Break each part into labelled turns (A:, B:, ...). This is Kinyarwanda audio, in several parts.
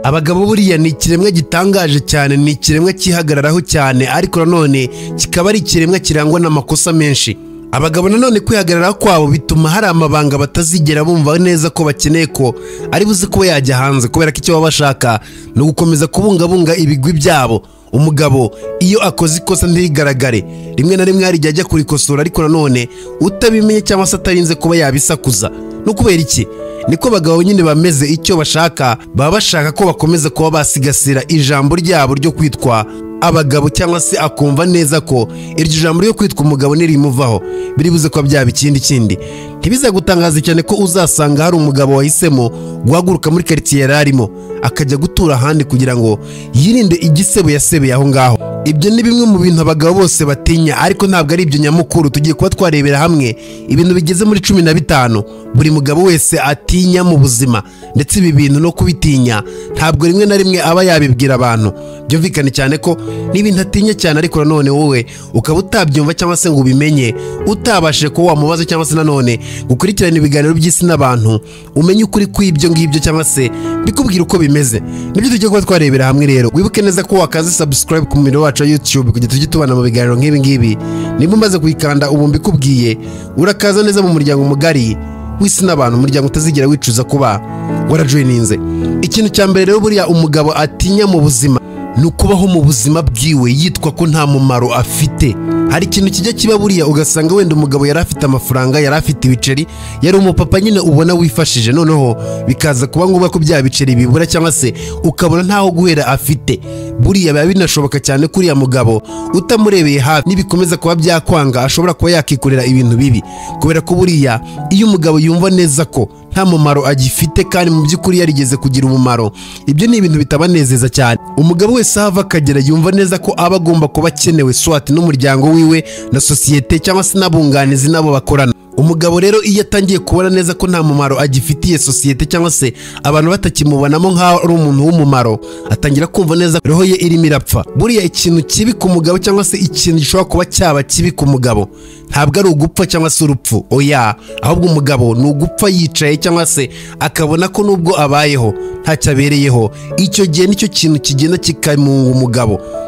A: Abagabo buriya ni ikiremwa gitangaje cyane, ni ikiremwa kihagararaho cyane, ariko nanone kikaba ari ikiremwa kirangwa n'amakosa menshi. Abagabo nanone kwihagarara kwabo bituma hari amabanga batazigera bumva neza ko bakeneye ko ari buze kuba yajya hanze, kubera ko icyo baba bashaka no gukomeza kubungabunga ibigwi byabo. Umugabo iyo akoze ikosa ntirigaragare, rimwe na rimwe hari igihe ajya kurikosora, ariko nanone utabimenye cyangwa se atarinze kuba yabisakuza. No kubera iki? Niko abagabo nyine bameze, icyo bashaka baba bashaka ko bakomeza kuba basigasira ijambo ryabo ryo kwitwa abagabo, cyangwa se akumva neza ko iryo jambo ryo kwitwa umugabo nirimuvaho biribuze ko byaba ikindi. Ntibize gutangaza cyane ko uzasanga hari umugabo wahisemo guhaguruka muri quartier yararimo akajya gutura ahandi kugira ngo yirinde igisebo yasebeye aho ngaho. Ibyo ni bimwe mu bintu abagabo bose batinya, ariko ntabwo ari ibyo nyamukuru. Tugiye kuba twarebera hamwe ibintu bigeze muri 15 buri mugabo wese atinya mu buzima, ndetse ibi bintu no kubitinya ntabwo rimwe na rimwe aba yabibwira abantu. Byumvikane cyane ko n'ibintu atinya cyane, ariko nanone wowe ukaba utabyumva cyangwa se ngo ubimenye, utabashije ko wamubaza cyangwa se nanone gukurikirana ibiganiro by'isi n'abantu umenye ukuri kw'ibyo ngibyo cyangwa se bikubwira uko bimeze. Nibyo tugiye kuba twarebera hamwe rero. Wibuke neza ko wakaze subscribe ku muyoboro wacu wa YouTube kugira tujye tubana mu biganiro nk'ibi ngibi. Niba umaze kuyikanda ubu mbikubwiye, urakaza neza mu muryango mugari w'isi n'abantu, umuryango utazigera wicuza kuba warajoininze. Ikintu cya mbere rero buriya umugabo atinya mu buzima ni ukubaho mu buzima bwiwe yitwa ko nta mumaro afite. Hari ikintu kijya kiba buriya ugasanga wenda umugabo yari afite amafaranga, yari afite ibiceri, yari umupapa nyine ubona wifashije, noneho bikaza kuba ngombwa ko bya biceri bibura cyangwa se ukabona ntaho guhera afite. Buriya biba binashoboka cyane kuri ya mugabo utamurebeye hafi nibikomeza kuba byakwanga ashobora kuba yakikorera ibintu bibi, kubera ko buriya iyo umugabo yumva neza ko nta mumaro agifite kandi mu by'ukuri yarigeze kugira umumaro, ibyo ni ibintu bitabanezeza cyane. Umugabo wese ahava akagera yumva neza ko aba agomba kuba akenewe swati n'umuryango wiwe na sosiyete cyangwa se n'abunganizi nabo bakorana. Umugabo rero iyo atangiye kubona neza ko nta mumaro agifitiye sosiyete cyangwa se abantu batakimubonamo nk'aho ari umuntu w'umumaro, atangira kumva neza roho ye irimo irapfa. Buriya ikintu kibi ku mugabo cyangwa se ikintu gishobora kuba cyaba kibi ku mugabo ntabwo ari ugupfa cyangwa se urupfu, oya, ahubwo umugabo ni ugupfa yicaye cyangwa se akabona ko nubwo abayeho ntacyo abereyeho. Icyo gihe nicyo kintu kigenda kikamunga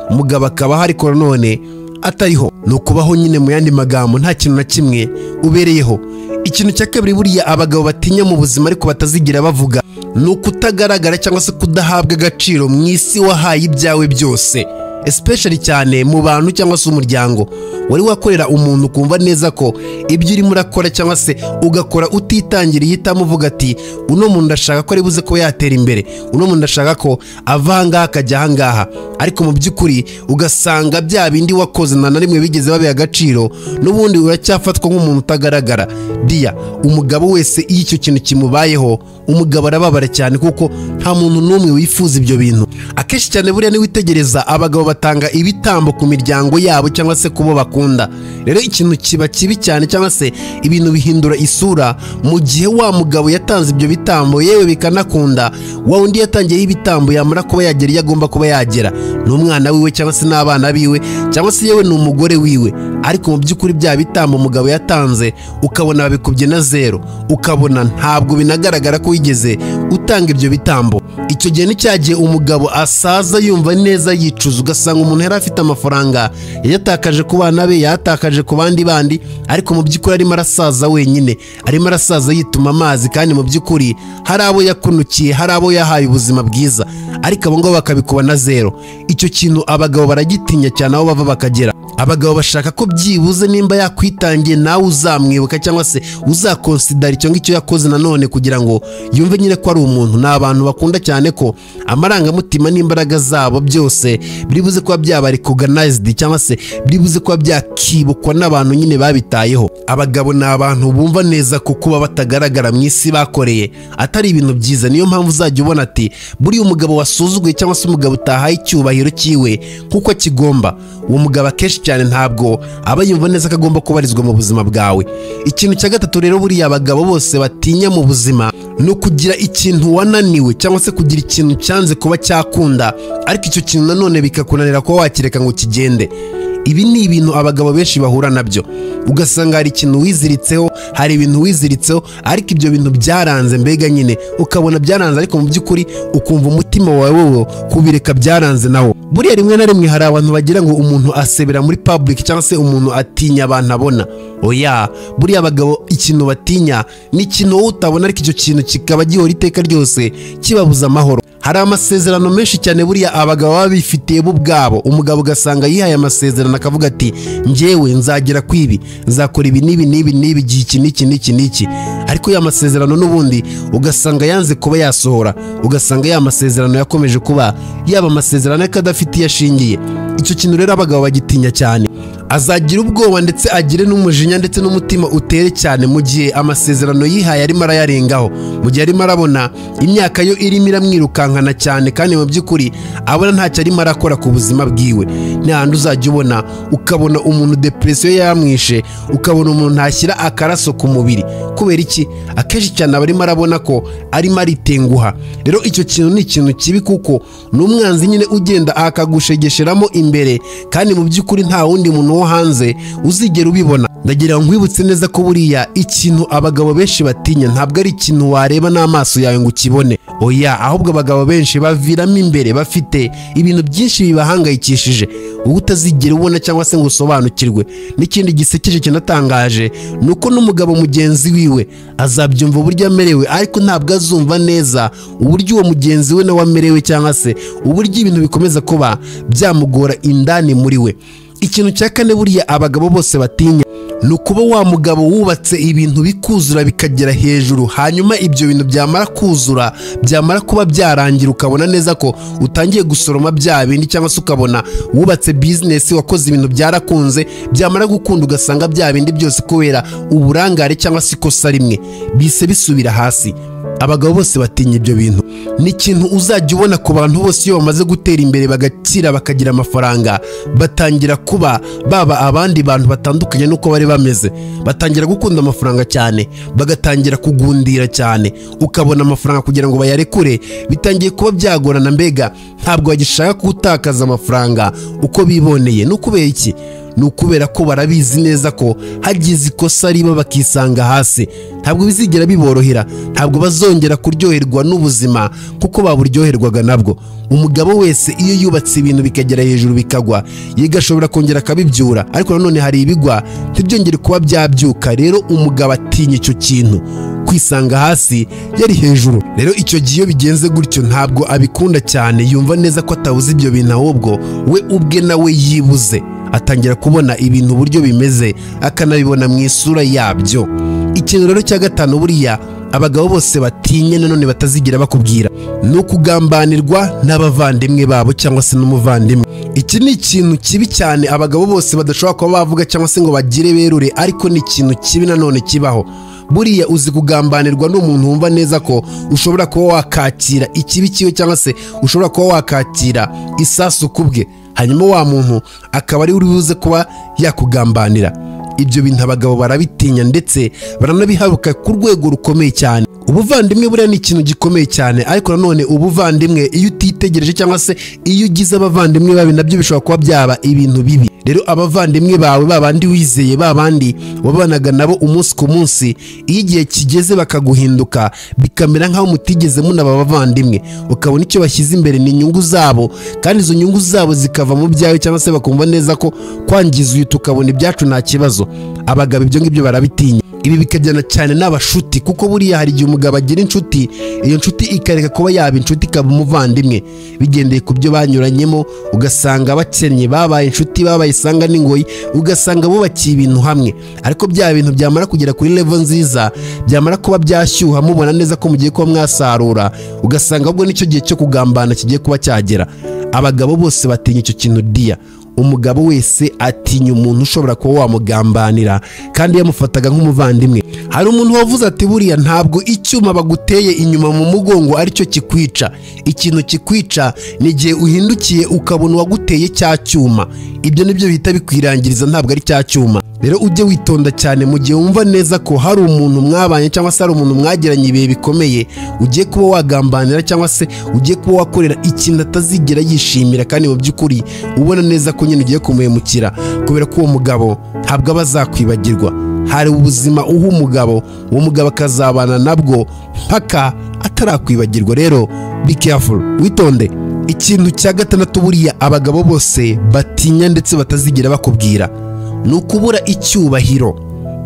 A: umugabo akaba ariko none atariho, ni ukubaho nyine mu yandi magambo nta kintu na kimwe ubereyeho. Ikintu cya kabiri buriya abagabo batinya mu buzima ariko batazigira bavuga ni ukutagaragara cyangwa se kudahabwa agaciro mu isi wahaye ibyawe byose, especially cyane mu bantu cyangwa se umuryango wari wakorera umuntu ukumva neza ko ibyo urimo urakora cyangwa se ugakora utitangiriye itamuvuga ati uno muntu ndashaka ko ari buze ko yatera imbere, uno muntu ndashaka ko ava ahangaha akajya ahangaha, ariko mu by'ukuri ugasanga bya bindi wakoze na rimwe bigeze babiha agaciro, n'ubundi uracyafatwa nk'umuntu utagaragara. Dia umugabo wese iyo icyo kintu kimubayeho, umugabo arababara cyane kuko nta muntu n'umwe wifuza ibyo bintu. Akenshi cyane buriya niwitegereza abagabo batanga ibitambo ku miryango yabo cyangwa se kubo bakunda. Rero ikintu kiba kibi cyane cyangwa se ibintu bihindura isura mu gihe wa mugabo yatanze ibyo bitambo, yewe bikanakunda wa undi yatangiye ibitambo yamara kuba yagera iyo agomba kuba yagera, n'umwana wiwe cyangwa se n'abana biwe cyangwa se yewe n'umugore wiwe, ariko mu by'ukuri bya bitambo umugabo yatanze ukabona babikubye na zero, ukabona ntabwo binagaragara ko wigeze utanga ibyo bitambo. Icyo gihe nicyagiye umugabo asaza yumva neza yicuza, ugasanga umuntu yari afite amafaranga yatakaje ku bana be, yatakaje ku bandi, ariko mu by'ukuri arimo arasaza wenyine, arimo arasaza yituma amazi, kandi mu by'ukuri hari abo yakunukiye, hari abo yahaye ubuzima bwiza, ariko abo ngabo bakabikuba na zero. Icyo kintu abagabo baragitinya cyane aho bava bakagera. Abagabo bashaka ko byibuze nimba yakwitangiye nawe uzamwibuka cyangwa se uzakonsidera icyo ngicyo yakoze nanone kugira ngo yumve nyine ko ari umuntu. Ni abantu bakunda cyane ko amarangamutima n'imbaraga zabo byose biribuze kuba byaba recognized cyangwa se biribuze kuba byakibukwa n'abantu nyine babitayeho. Abagabo ni abantu bumva neza ko kuba batagaragara mu isi bakoreye atari ibintu byiza. Niyo mpamvu uzajya ubona ati buriya umugabo wasuzuguye cyangwa se umugabo utahaye icyubahiro cyiwe kuko kigomba, uwo mugabo akenshi cyane ntabwo aba yumva neza ko agomba kubarizwa mu buzima bwawe. Ikintu cya gatatu rero buriya abagabo bose batinya mu buzima ni ukugira ikintu wananiwe cyangwa se kugira ikintu cyanze kuba cyakunda, ariko icyo kintu nanone bikakunanira kuba wakireka ngo kigende. Ibi ni ibintu abagabo benshi bahura nabyo, ugasanga hari ikintu wiziritseho, hari ibintu wiziritseho, ariko ibyo bintu byaranze, mbega nyine ukabona byaranze, ariko mu by'ukuri ukumva umutima wawe wowe kubireka byaranze nawo. Buriya rimwe na rimwe hari abantu bagira ngo umuntu asebera muri public cyangwa se umuntu atinya abantu abona. Oya, buriya abagabo ikintu batinya ni ikintu wowe utabona, ariko icyo kintu kikaba gihora iteka ryose kibabuza amahoro. Hari amasezerano menshi cyane buriya abagabo baba bifitiye bo ubwabo. Umugabo ugasanga yihaye amasezerano akavuga ati njyewe nzagera kwibi, nzakora ibi n'ibi n'ibi n'ibi iki n'iki, ariko ya masezerano n'ubundi ugasanga yanze kuba yasohora, ugasanga ya masezerano yakomeje kuba yaba amasezerano akadafite yashingiye. Icyo kintu rero abagabo bagitinya cyane, azagira ubwoba ndetse agire n'umujinya ndetse n'umutima utere cyane mu gihe amasezerano yihaye arimo arayarengaho, mu gihe arimo arabona imyaka yo irimo iramwirukankana cyane, kandi mu by'ukuri abona ntacyo arimo arakora ku buzima bwiwe. N'ahandi uzajya ubona ukabona umuntu depression yamwishe, ukabona umuntu ntashyira akaraso ku mubiri. Kubera iki? Akenshi cyane abarimo arabona ko arimo aritenguha. Rero icyo kintu ni ikintu kibi, kuko n'umwanzi nyine ugenda akagushegesheramo imbere, kandi mu by'ukuri nta wundi muntu wo hanze uzigera ubibona. Ndagira ngo nkwibutse neza ko buriya ikintu abagabo benshi batinya ntabwo ari ikintu wareba n'amaso yawe ngo ukibone. Oya, ahubwo abagabo benshi baviramo imbere bafite ibintu byinshi bibahangayikishije wowe utazigera ubona cyangwa se ngo usobanukirwe. N'ikindi gisekeje kinatangaje nuko n'umugabo mugenzi wiwe azabyumva uburyo amerewe, ariko ntabwo azumva neza uburyo uwo mugenzi we nawe amerewe, cyangwa se uburyo ibintu bikomeza kuba byamugora indani muri we. Ikintu cya kane buriya abagabo bose batinya ni ukuba wa mugabo wubatse ibintu bikuzura bikagera hejuru, hanyuma ibyo bintu byamara kuzura, byamara kuba byarangira, ukabona neza ko utangiye gusoroma bya bindi, cyangwa se ukabona wubatse business, wakoze ibintu byarakunze, byamara gukunda ugasanga bya bindi byose kubera uburangare cyangwa se ikosa rimwe bise bisubira hasi. Abagabo bose batinya ibyo bintu. Ni ikintu uzajya ubona ku bantu bose iyo bamaze gutera imbere bagakira bakagira amafaranga, batangira kuba baba abandi bantu batandukanye nuko bari bameze, batangira gukunda amafaranga cyane, bagatangira kugundira cyane, ukabona amafaranga kugira ngo bayarekure bitangiye kuba byagorana, mbega ntabwo bagishaka gutakaza amafaranga uko biboneye. N'ukubera iki? ni ukubera ko barabizi neza ko hagize ikosa riba bakisanga hasi, ntabwo bizigera biborohera, ntabwo bazongera kuryoherwa n'ubuzima kuko baburyoherwaga nabwo. Umugabo wese iyo yubatse ibintu bikagera hejuru bikagwa, yiga ashobora kongera akabibyura, ariko nanone hari ibigwa ntibyongere kuba byabyuka. Rero umugabo atinya icyo kintu, kwisanga hasi yari hejuru. Rero icyo gihe iyo bigenze gutyo ntabwo abikunda cyane, yumva neza ko atabuze ibyo bintu, ahubwo we ubwe nawe yibuze, atangira kubona ibintu uburyo bimeze, akanabibona mu isura yabyo. Ikintu rero cya gatanu buriya abagabo bose batinye nanone batazigira bakubwira, ni ukugambanirwa n'abavandimwe babo cyangwa se n'umuvandimwe. Iki ni ikintu kibi cyane abagabo bose badashobora kuba bavuga cyangwa se ngo bagire berure, ariko ni ikintu kibi nanone kibaho. Buriya uzi kugambanirwa n'umuntu wumva neza ko ushobora kuba wakakira ikibi kiwe cyangwa se ushobora kuba wakakira isasu kubwe, hanyuma wa muntu akaba ari uri buze kuba yakugambanira. Ibyo bintu abagabo barabitinya ndetse baranabihabuka ku rwego rukomeye cyane. Ubuvandimwe buriya ni ikintu gikomeye cyane, ariko nanone ubuvandimwe iyo utitegereje cyangwa se iyo ugize abavandimwe babi nabyo bishobora kuba byaba ibintu bibi. Rero abavandimwe bawe babandi wizeye, babandi wabanaga nabo umunsi ku munsi, iyo igihe kigeze bakaguhinduka bikamera nk'aho mutigeze munaba abavandimwe, ukabona icyo bashyize imbere ni inyungu zabo, kandi izo nyungu zabo zikava mu byawe cyangwa se bakumva neza ko kwangiza uyu tukabona ibyacu nta kibazo. Abagabo ibyo ngibyo barabitinya. Ibi bikajyana cyane n'abashuti, kuko buriya hari igihe umugabo agira inshuti, iyo nshuti ikareka kuba yaba inshuti ikaba umuvandimwe, bigendeye ku byo banyuranyemo, ugasanga bakennye babaye inshuti, babaye isanga n'ingoyi, ugasanga bubakiye ibintu hamwe. Ariko bya bintu byamara kugera kuri level nziza, byamara kuba byashyuha, mubona neza ko mugiye kuba mwasarura, ugasanga ubwo nicyo gihe cyo kugambana kigiye kuba cyagera. Abagabo bose batinya icyo kintu dia. Umugabo wese atinya umuntu ushobora kuba wamugambanira kandi yamufataga nk'umuvandimwe. Hari umuntu wavuze ati buriya ntabwo icyuma baguteye inyuma mu mugongo aricyo kikwica, ikintu kikwica ni igihe uhindukiye ukabona uwaguteye cya cyuma. Ibyo nibyo bihita bikwirangiriza, ntabwo ari cya cyuma. rero ujye witonda cyane mu gihe wumva neza ko hari umuntu mwabanye cyangwa se hari umuntu mwagiranye ibihe bikomeye ugiye kuba wagambanira cyangwa se ugiye kuba wakorera ikintu atazigera yishimira, kandi mu by'ukuri ubona neza ko nyine ugiye kumuhemukira, kubera ko uwo mugabo ntabwo aba azakwibagirwa. Hari ubuzima uha umugabo, uwo mugabo akazabana nabwo mpaka atarakwibagirwa. Rero be careful, witonde. Ikintu cya gatandatu buriya abagabo bose batinya ndetse batazigera bakubwira ni ukubura icyubahiro.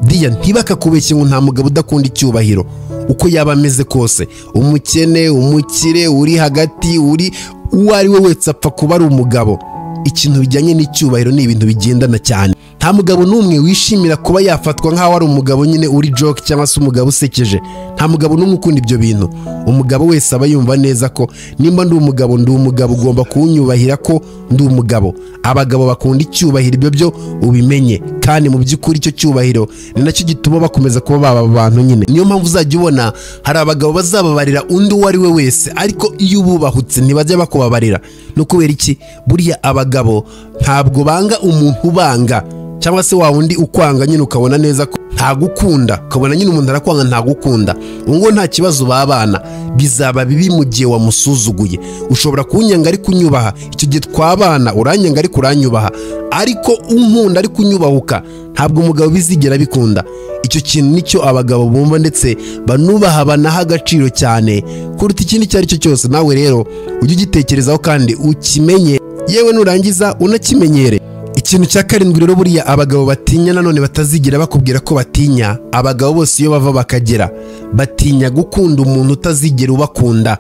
A: Diya, ntibakakubeshye ngo nta mugabo udakunda icyubahiro uko yaba ameze kose, umukene, umukire, uri hagati, uri uwo ari we wese apfa kuba ari umugabo. Ikintu bijyanye n'icyubahiro ni ibintu bigendana cyane. Nta mugabo n'umwe wishimira kuba yafatwa nk'aho ari umugabo nyine uri joke cyangwa se umugabo usekeje. Nta mugabo n'umwe ukunda ibyo bintu. Umugabo wese aba yumva neza ko nimba ndi umugabo ugomba kuwunyubahira ko ndi umugabo. Abagabo bakunda icyubahiro, ibyo byo ubimenye, kandi mu by'ukuri icyo cyubahiro ni nacyo gituma bakomeza kuba baba abantu nyine. Niyo mpamvu uzajya ubona hari abagabo bazababarira undi uwo ari we wese, ariko iyo ububahutse ntibajya bakubabarira. No kubera iki? Buriya abagabo ntabwo banga umuntu ubanga, cyangwa se wa wundi ukwanga nyine ukabona neza ko ntagukunda, ukabona nyine umuntu arakwanga ntagukunda, ngo nta kibazo babana. Bizaba bibi mu gihe wamusuzuguye. Ushobora kunyanga ariko unyubaha, icyo gihe twabana uranyanga ariko uranyubaha, ariko unkunda ariko unyubahuka, ntabwo umugabo bizigera bikunda. Icyo kintu nicyo abagabo bumva ndetse banubaha, banaha agaciro cyane kuruta ikindi icyo ari cyo cyose. Nawe rero ujye ugitekerezaho kandi ukimenye, yewe nurangiza unakimenyere. Ikintu cya karindwi rero buriya abagabo batinya nanone batazigera bakubwira ko batinya, abagabo bose iyo bava bakagera batinya gukunda umuntu utazigera ubakunda.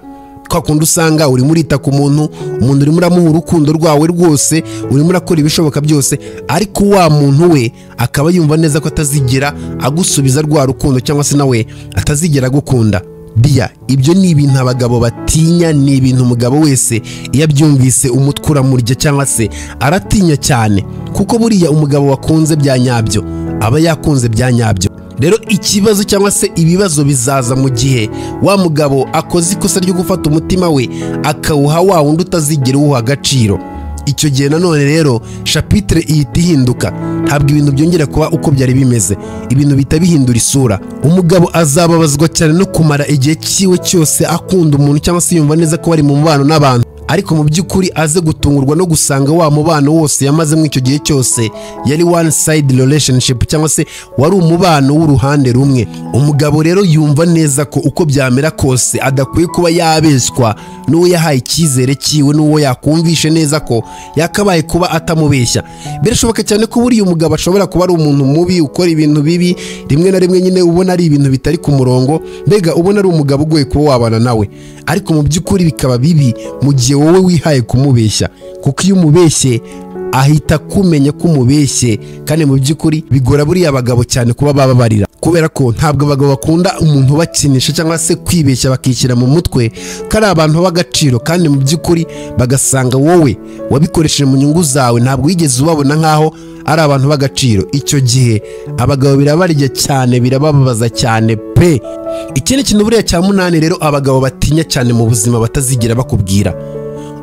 A: Kwa kundi usanga urimo urita ku muntu urimo uramuha urukundo rwawe rwose, urimo urakora ibishoboka byose, ariko wa muntu we akaba yumva neza ko atazigera agusubiza rwa rukundo, cyangwa se nawe atazigera agukunda. Diya, ibyo ni ibintu abagabo batinya, ni ibintu umugabo wese iyo abyumvise umutwe uramurya cyangwa se aratinya cyane, kuko buriya umugabo wakunze bya nyabyo aba yakunze bya nyabyo. Rero ikibazo cyangwa se ibibazo bizaza mu gihe wa mugabo akoze ikosa ryo gufata umutima we akawuha wa wundi utazigera uwuha agaciro. Icyo gihe nanone rero chapitre ihita ihinduka, ntabwo ibintu byongera kuba uko byari bimeze, ibintu bita bihindura isura. Umugabo azababazwa cyane no kumara igihe cyiwe cyose akunda umuntu cyangwa se yumva neza ko bari mu mubano n'abantu, ariko mu by'ukuri aze gutungurwa no gusanga wa mubano wose yamaze mu icyo gihe cyose yari one side relationship, cyangwa se wari umubano w'uruhande rumwe. Umugabo rero yumva neza ko uko byamera kose adakwiye kuba yabeshywa n'uwo yahaye icyizere cyiwe, n'uwo yakumvishe neza ko yakabaye kuba atamubeshya. Birashoboka cyane ko buriya umugabo ashobora kuba ari umuntu mubi, ukora ibintu bibi, rimwe na rimwe nyine ubona ari ibintu bitari ku murongo, mbega ubona ari umugabo ugoye kuba wabana nawe, ariko mu by'ukuri bikaba bibi mu gihe wowe wihaye kumubeshya, kuko iyo umubeshye ahita kumenya ko umubeshye, kandi mu by'ukuri bigora buriya abagabo cyane kuba bababarira, kubera ko ntabwo abagabo bakunda umuntu bakinisha cyangwa se kwibeshya bakishyira mu mutwe ko ari abantu b'agaciro, kandi mu by'ukuri bagasanga wowe wabikoresheje mu nyungu zawe, ntabwo wigeze ubabona nk'aho ari abantu b'agaciro. Icyo gihe abagabo birabarya cyane, birababaza cyane pe. Ikindi kintu buriya cya munani rero abagabo batinya cyane mu buzima batazigera bakubwira,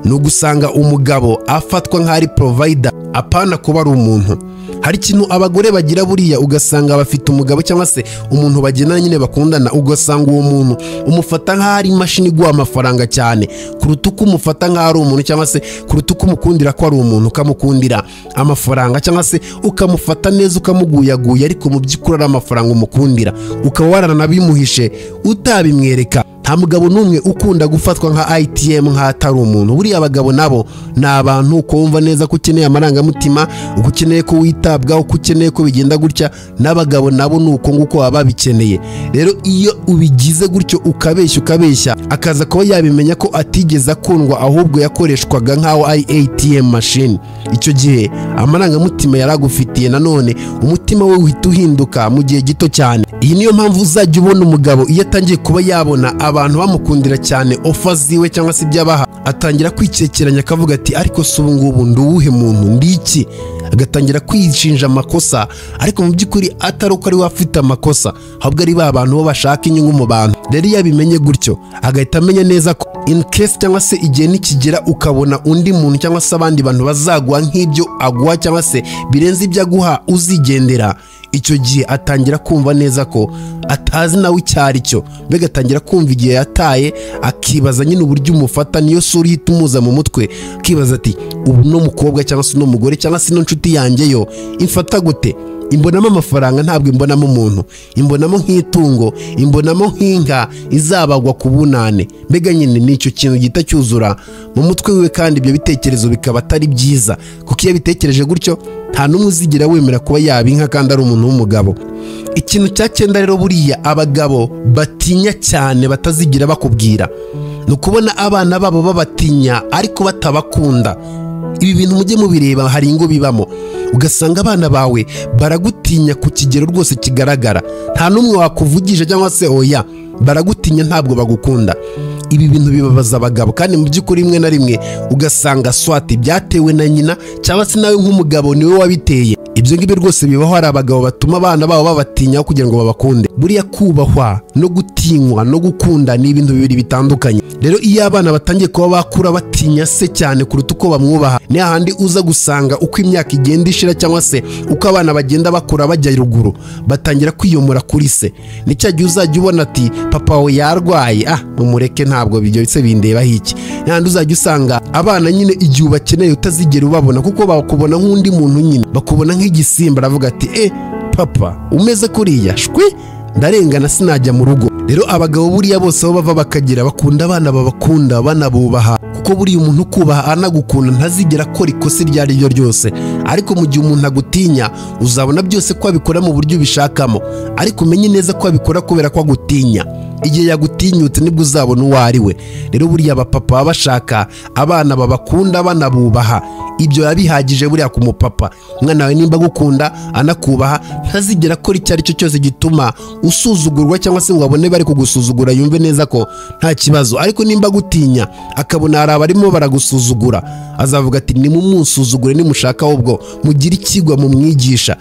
A: ni ugusanga umugabo afatwa nk'ari provider, apana kuba ari umuntu. Hari ikintu abagore bagira buriya, ugasanga bafite umugabo cyangwa se umuntu bagendana nyine bakundana, ugasanga uwo muntu umufata nk'ari imashini iguha amafaranga cyane kuruta uko umufata nk'ari umuntu, cyangwa se kuruta uko umukundira ko ari umuntu, ukamukundira amafaranga cyangwa se ukamufata neza ukamuguyaguya, ariko mu by'ukuri ari amafaranga umukundira, ukaba waranabimuhishe utabimwereka. Nta mugabo n'umwe ukunda gufatwa nka ITM nk'atari umuntu. Buriya abagabo nabo ni abantu uko wumva neza ko ukeneye amarangamutima, uko ukeneye ko witabwaho, uko ukeneye ko bigenda gutya, n'abagabo nabo ni uko nguko baba babikeneye. Rero iyo ubigize gutyo ukabeshya akaza kuba yabimenya ko atigeze akundwa, ahubwo yakoreshwaga nk'aho ari ATM machine, icyo gihe amarangamutima yaragufitiye nanone umutima we uhita uhinduka mu gihe gito cyane. Iyi niyo mpamvu uzajya ubona umugabo iyo atangiye kuba yabona abantu bamukundira cyane offer ziwe cyangwa se ibyabaha, atangira kwicekeranya akavuga ati ariko se ubu ngubu ndi uwuhe muntu, ndi iki? Agatangira kwishinja amakosa, ariko mu by'ukuri atari uko ari we afite amakosa, ahubwo ari ba bantu bo bashaka inyungu mu bantu. Rero iyo abimenye gutyo agahita amenya neza ko in case cyangwa se igihe nikigera ukabona undi muntu cyangwa se abandi bantu bazaguha nk'ibyo aguha cyangwa se birenze ibyo aguha uzigendera, icyo gihe atangira kumva neza ko atazi nawe icyari cyo, mbega atangira kumva igihe yataye, akibaza nyine uburyo umufata, niyo sura ihita umuza mu mutwe, akibaza ati ubu no mukobwa cyangwa se no mugore cyangwa se no nshuti yanjye yo imfata gute? Imbonamo amafaranga, ntabwo imbonamo umuntu, imbonamo nk'itungo, imbonamo nk'inka izabagwa ku bunane. Mbega nyine nicyo kintu gita cyuzura mu mutwe wiwe, kandi ibyo bitekerezo bikaba atari byiza, kuko iyo bitekereje gutyo nta n'umwe uzigira wemera kuba yaba inka kandi ari umuntu w'umugabo. Ikintu cya 9 rero buriya abagabo batinya cyane batazigira bakubwira, ni ukubona abana babo babatinya ariko batabakunda. Ibi bintu mujye mubireba, hari ingo bibamo ugasanga abana bawe baragutinya ku kigero rwose kigaragara, nta n'umwe wakuvugisha cyangwa se oya, baragutinya ntabwo bagukunda. Ibi bintu bibabaza abagabo, kandi mu by'ukuri rimwe na rimwe ugasanga swati byatewe na nyina cyangwa se nawe nk'umugabo niwe wabiteye. Ibyo ngibyo rwose bibaho, hari abagabo batuma abana babo babatinya kugira ngo babakunde. Buriya kubahwa no gutinywa no gukunda ni ibintu bibiri bitandukanye. Rero iyo abana batangiye kuba bakura batinya se cyane kuruta uko bamwubaha, ni hahandi uza gusanga uko imyaka igenda ishira cyangwa se uko abana bagenda bakura bajya ruguru, batangira kwiyomora kuri se. Ni cya gihe uzajya ubona ati papa we yarwaye, mumureke ntabwo bijyo se bindeba hiki. Ni hahandi uzajya usanga abana nyine igihe ubakeneye utazigera ubabona, kuko bakubona nk'undi muntu nyine, bakubona nk'igisimba, aravuga ati papa umeze kuriya shwi ndarengana sinajya mu rugo. Rero abagabo buriya bose aho bava bakagira bakunda abana babakunda banabubaha, kuko buriya umuntu ukubaha anagukunda ntazigera akora ikosa iryo ari ryo ryose. Ariko mu gihe umuntu agutinya uzabona byose ko abikora mu buryo ubishakamo, ariko umenye neza ko abikora kubera ko agutinya. Igihe yagutinyutse nibwo uzabona uwo ari we. Rero buriya abapapa baba bashaka abana babakunda banabubaha, ibyo yabihagije buriya ku mupapa. Umwana wawe nimba agukunda anakubaha, ntazigera akora icyo ari cyo cyose gituma usuzugurwa cyangwa se ngo abone bari kugusuzugura yumve neza ko nta kibazo. Ariko nimba agutinya akabona hari abarimo baragusuzugura, azavuga ati nimumusuzugure, nimushaka ahubwo mugire ikigwa mu mwigisha,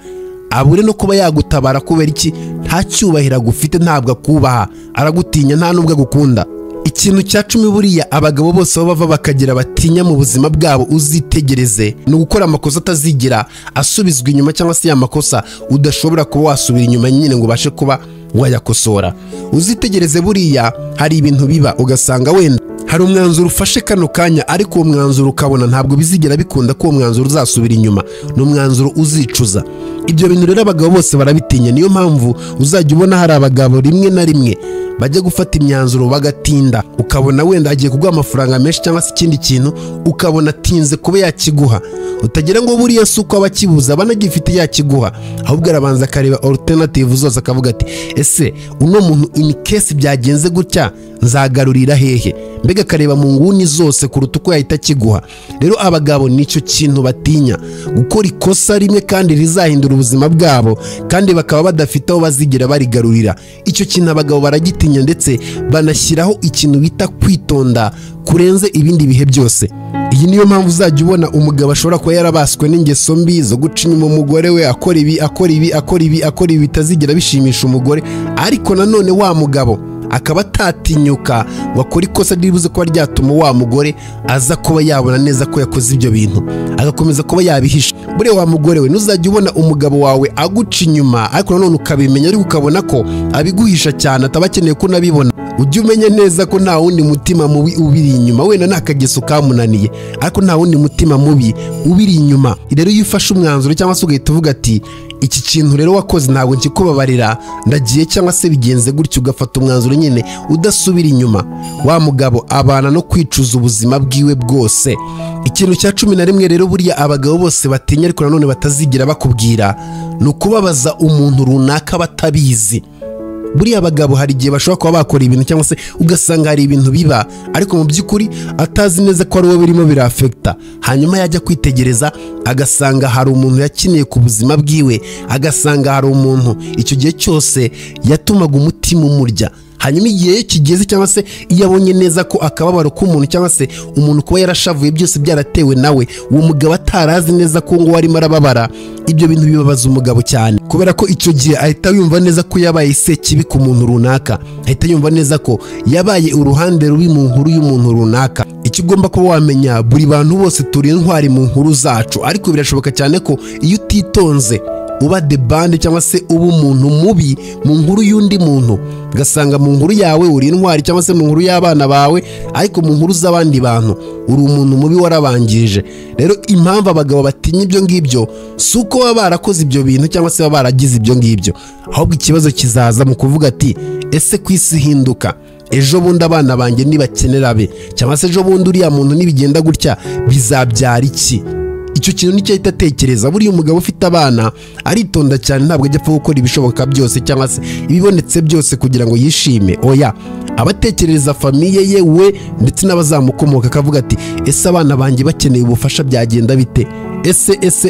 A: abure no kuba yagutabara kubera iki nta cyubahiro agufite, ntabwo akubaha, aragutinya nta nubwo agukunda. Ikintu cya 10 buriya abagabo bose bava bakagira batinya mu buzima bwabo uzitegereze, ni gukora amakosa atazigira asubizwa inyuma, cyangwa se ya makosa udashobora kuba wasubira inyuma nyine ngo ubashe kuba wayakosora. Uzitegereze buriya hari ibintu biba ugasanga wenda hari umwanzuro ufashe kano kanya, ariko uwo mwanzuro ukabona ntabwo bizigera bikunda ko uwo mwanzuro uzasubira inyuma, ni umwanzuro uzicuza. Ibyo bintu rero abagabo bose barabitinya. Niyo mpamvu uzajya ubona hari abagabo rimwe na rimwe bajya gufata imyanzuro bagatinda, ukabona wenda agiye kuguha amafaranga menshi cyangwa se ikindi kintu, ukabona atinze kuba yakiguha. Utagira ngo buriya si uko abakibuza banagifite yakiguha, ahubwo arabanza akareba alternative zose, akavuga ati ese uno muntu in case byagenze gutya nzagarurira hehe, mbega akareba mu nguni zose kuruta uko yahita kiguha. Rero abagabo nicyo kintu batinya, gukora ikosa rimwe kandi rizahindura ubuzima bwabo, kandi bakaba badafite aho bazigira barigarurira. Icyo kintu abagabo baragitinya, ndetse banashyiraho ikintu bita kwitonda kurenze ibindi bihe byose. Iyi niyo mpamvu uzajya ubona umugabo ashobora kuba yarabaswe n'ingeso mbi zo guca inyuma umugore we, akora ibi bitazigira bishimisha umugore, ariko nanone wa mugabo akaba atatinyuka ngo akore ikosa ribuze kuba ryatuma wa mugore aza kuba yabona neza ko yakoze ibyo bintu, agakomeza kuba yabihisha. Buriya wa mugore we ntuzajya ubona umugabo wawe aguca inyuma ariko nanone ukabimenya, ariko ukabona ko abiguhisha cyane, ataba akeneye ko unabibona. Ujye umenya neza ko nta wundi mutima mubi ubiri inyuma, wenda n'akageso kamunaniye, ariko nta wundi mutima mubi ubiri inyuma. Rero iyo ufashe umwanzuro cyangwa se ugahita uvuga ati iki kintu rero wakoze ntabwo nkikubabarira, ndagiye cyangwa se bigenze gutyo, ugafata umwanzuro nyine udasubira inyuma, wa mugabo abana no kwicuza ubuzima bwiwe bwose. Ikintu cya 11 rero buriya abagabo bose batinya ariko nanone batazigira bakubwira, ni ukubabaza umuntu runaka batabizi. Buriya abagabo hari igihe bashobora kuba bakora ibintu cyangwa se ugasanga hari ibintu biba, ariko mu by'ukuri atazi neza ko ari wowe birimo birafekta. Hanyuma yajya kwitegereza agasanga hari umuntu yakiniye ku buzima bwiwe, agasanga hari umuntu icyo gihe cyose yatumaga umutima umurya, hanyuma igihe kigeze cyangwa se iyo abonye neza ko akababaro k'umuntu cyangwa se umuntu kuba yarashavuye byose byaratewe nawe, uwo mugabo atarazi neza ko ngo arimo arababara, ibyo bintu bibabaza umugabo cyane, kubera ko icyo gihe ahita yumva neza ko yabaye sekibi ku muntu runaka, ahita yumva neza ko yabaye uruhande rubi mu nkuru y'umuntu runaka. Icyo ugomba kuba wamenya, buri bantu bose turi intwari mu nkuru zacu, ariko birashoboka cyane ko iyo utitonze uba the band cyangwa se uba umuntu mubi mu nkuru y'undi muntu, ugasanga mu nkuru yawe uri intwari cyangwa se mu nkuru y'abana bawe, ariko mu nkuru z'abandi bantu uri umuntu mubi warabangije. Rero impamvu abagabo batinya ibyo ngibyo si uko baba barakoze ibyo bintu cyangwa se baba baragize ibyo ngibyo, ahubwo ikibazo kizaza mu kuvuga ati ese ku isi hinduka, ejo bundi abana banjye nibakenera be, cyangwa se ejo bundi uriya muntu nibigenda gutya bizabyara iki? Icyo kintu nicyo ahita atekereza. Buriya umugabo ufite abana aritonda cyane, ntabwo ajya apfa gukora ibishoboka byose cyangwa se ibibonetse byose kugira ngo yishime. Oya, abatekereza famiye ye we ndetse n'abazamukomoka, akavuga ati ese abana banjye bakeneye ubufasha byagenda bite,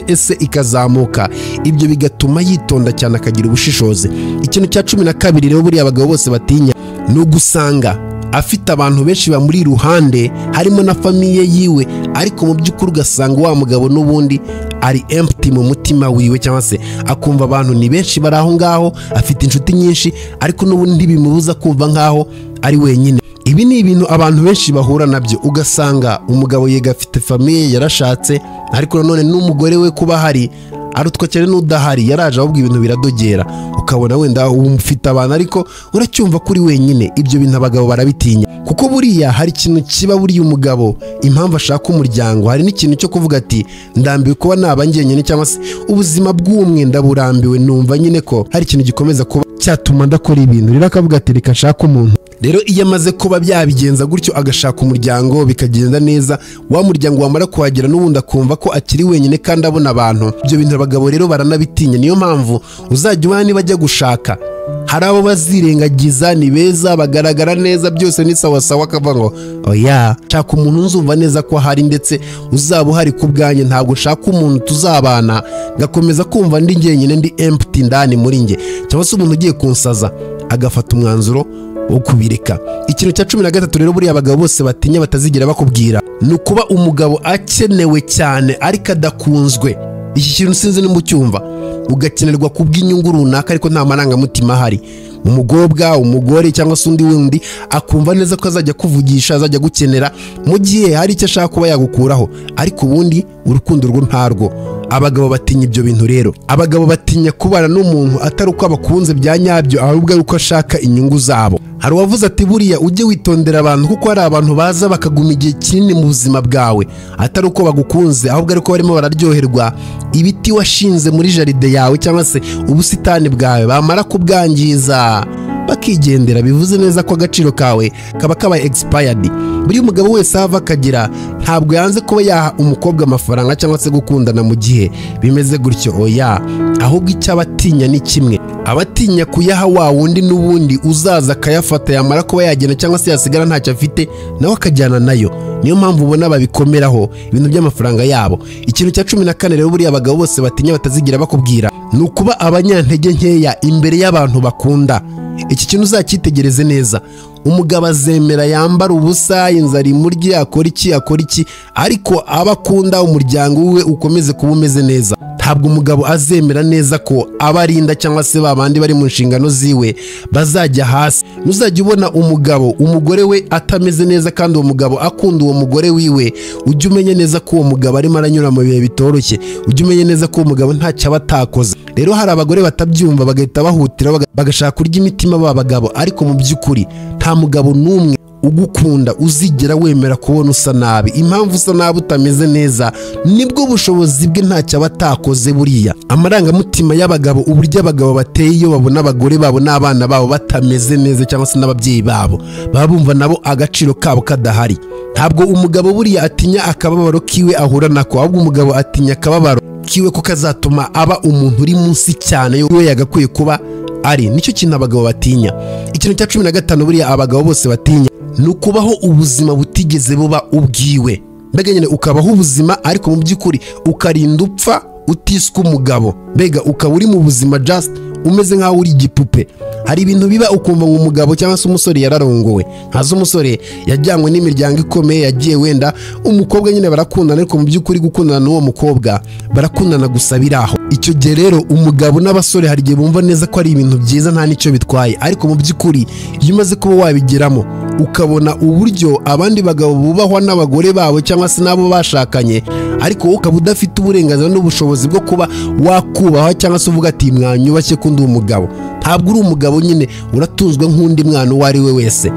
A: ese ikazamuka. Ibyo bigatuma yitonda cyane akagira ubushishozi. Ikintu cya 12 rero buriya abagabo bose batinya ni ugusanga afite abantu benshi bamuri iruhande, harimo na famiye yiwe, ariko mu by'ukuri ugasanga wa mugabo n'ubundi ari empty mu mutima wiwe, cyangwa se akumva abantu ni benshi bari aho ngaho, afite inshuti nyinshi, ariko n'ubundi ntibimubuza kumva nk'aho ari wenyine. Ibi ni ibintu abantu benshi bahura nabyo, ugasanga umugabo yega afite famiye yarashatse, ariko nanone n'umugore we kuba hari arutwa cyane n'udahari, yaraje ahubwo ibintu biradogera, ukabona wenda ufite abantu ariko uracyumva kuri wenyine. Ibyo bintu abagabo barabitinya, kuko buriya hari ikintu kiba buriya umugabo impamvu ashaka umuryango, hari n'ikintu cyo kuvuga ati ndambiwe kuba naba ngenyine, cyangwa se ubuzima bw'umwe ndaburambiwe, numva nyine ko hari ikintu gikomeza kuba cyatuma ndakora ibintu. Rero akavuga ati reka nshaka umuntu. Rero iyo amaze kuba byabigenza gutyo agashaka umuryango bikagenda neza, wa muryango wamara kuhagera n'ubundi akumva ko akiri wenyine kandi abona abantu, ibyo bintu abagabo rero baranabitinya. Niyo mpamvu uzajya ubona niba ajya gushaka hari abo bazirengagiza, ni beza bagaragara neza byose ni sawa sawa, akavuga ngo oya shaka umuntu nzumva neza ko hari, ndetse uzaba uhari ku bwanjye, ntabwo shaka umuntu tuzabana ngakomeza kumva ndi ngenyine ndi empty ndani muri nge, cyangwa se umuntu ugiye kunsaza agafata umwanzuro wo kubireka. Ikintu cya 13 rero buriya abagabo bose batinya batazigera bakubwira ni ukuba umugabo akenewe cyane ariko adakunzwe. Iki kintu sinzi nimba ucyumva, ugakenerwa kubw'inyungu runaka ariko nta marangamutima ahari. Umugobwa, umugore cyangwa se undi wundi akumva neza ko azajya kuvugisha, azajya gukenera mu gihe hari icyo ashaka kuba yagukuraho, ariko ubundi urukundo rwo ntarwo. Abagabo batinya ibyo bintu rero. Abagabo batinya kubana n'umuntu atari uko abakunze bya nyabyo, ahubwo ari uko ashaka inyungu zabo. Hari uwavuze ati buriya ujye witondera abantu, kuko hari abantu baza bakaguma igihe kinini mu buzima bwawe atari uko bagukunze, ahubwo ari uko barimo bararyoherwa ibiti washinze muri jaride yawe cyangwa se ubusitani bwawe, bamara kubwangiza bakigendera. Bivuze neza ko agaciro kawe kaba kabaye expired. Buri umugabo wese ava akagira, ntabwo yanze kuba yaha umukobwa amafaranga cyangwa se gukundana mu gihe bimeze gutyo. Oya, ahubwo icyo abatinya ni kimwe, abatinya kuyaha wa wundi n'ubundi uzaza akayafata, yamara kuba yagenda cyangwa se yasigara ntacyo afite nawe akajyana nayo. Niyo mpamvu ubona babikomeraho ibintu by'amafaranga yabo. Ikintu cya 14 rero buriya abagabo bose batinya batazigira bakubwira ni ukuba abanyantege nkeya imbere y'abantu bakunda. Iki kintu uzacyitegereze neza. Umugabo azemera yambara ubusa, inzara imurye, akora iki, ariko abakunda umuryango we ukomeze kuba umeze neza. Ntabwo umugabo azemera neza ko abarinda cyangwa se babandi bari mu nshingano ziwe bazajya hasi. Nuzajya ubona umugabo umugore we atameze neza kandi uwo mugabo akunda uwo mugore wiwe, ujye umenye neza ko uwo mugabo arimo aranyura mu bihe bitoroshye, ujye umenye neza ko uwo mugabo ntacyo aba atakoze. Rero hari abagore batabyumva bagahita bahutira bagashaka kurya imitima b'abagabo, ariko mu by'ukuri nta mugabo n'umwe ugukunda uzigera wemera kubona usa nabi. Impamvu usa nabi utameze neza nibwo bushobozi bwe ntacyo aba atakoze. Buriya amarangamutima y'abagabo, uburyo abagabo bateye iyo babona abagore babo n'abana babo batameze neza cyangwa se n'ababyeyi babo, baba bumva nabo agaciro kabo kadahari. Ntabwo umugabo buriya atinya akababaro kiwe ahura nako, ahubwo umugabo atinya akababaro kiwe ko kazatuma aba umuntu uri munsi cyane yo yagakwiye kuba ari. Nicyo kintu abagabo batinya. Ikintu cya 15 buriya abagabo bose batinya ni ukubaho ubuzima butigeze buba ubwiwe. Mbega nyine ukabaho ubuzima ariko mu by'ukuri ukarinda upfa utiswe umugabo, mbega ukaba uri mu buzima just umeze nk'aho uri igipupe. Hari ibintu biba ukumva ngo umugabo cyangwa se umusore yararongowe, nkazo umusore yajyanywe n'imiryango ikomeye, yagiye wenda umukobwa nyine barakundana, ariko mu by'ukuri gukundana n'uwo mukobwa barakundana gusa biraho. Icyo gihe rero umugabo n'abasore hari igihe bumva neza ko ari ibintu byiza nta n'icyo bitwaye, ariko mu by'ukuri iyo umaze kuba wabigeramo ukabona uburyo abandi bagabo bubahwa n'abagore babo cyangwa se n'abo bashakanye, ariko wowe ukaba udafite uburenganzira n'ubushobozi bwo kuba wakubahwa cyangwa se uvuga ati mwanyubashye ko ndi umugabo, ntabwo uri umugabo nyine, uratunzwe nk'undi mwana uwo ari we wese.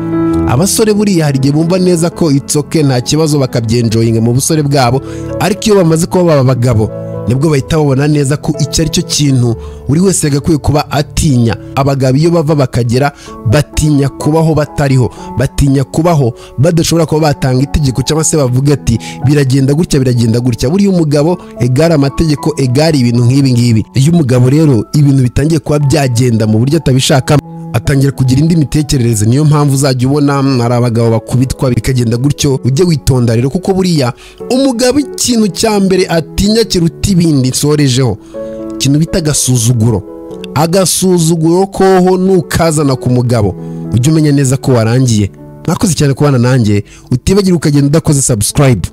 A: Abasore buriya hari igihe bumva neza ko it's okay, nta kibazo, bakabyenjoyinga mu busore bwabo, ariko iyo bamaze kuba baba abagabo nibwo bahita babona neza ko icyo ari cyo kintu buri wese yagakwiye kuba atinya. Abagabo iyo bava bakagera batinya kubaho batariho, batinya kubaho badashobora kuba batanga itegeko cyangwa se bavuga ati biragenda gutya biragenda gutya. Buriya umugabo egara amategeko, egara ibintu nk'ibi ngibi. Iyo umugabo rero ibintu bitangiye kuba byagenda mu buryo atabishaka, atangira kugira indi mitekerereze. Niyo mpamvu uzajya ubona hari abagabo bakubitwa bikagenda gutyo. Ujye witonda rero, kuko buriya umugabo ikintu cya mbere atinya kiruta ibindi nsorejeho, ikintu bita agasuzuguro. Agasuzuguro koho nukazana ku mugabo ujye umenya neza ko warangiye. Mwakoze cyane kubana nanjye, utibagire ukagenda udakoze subscribe.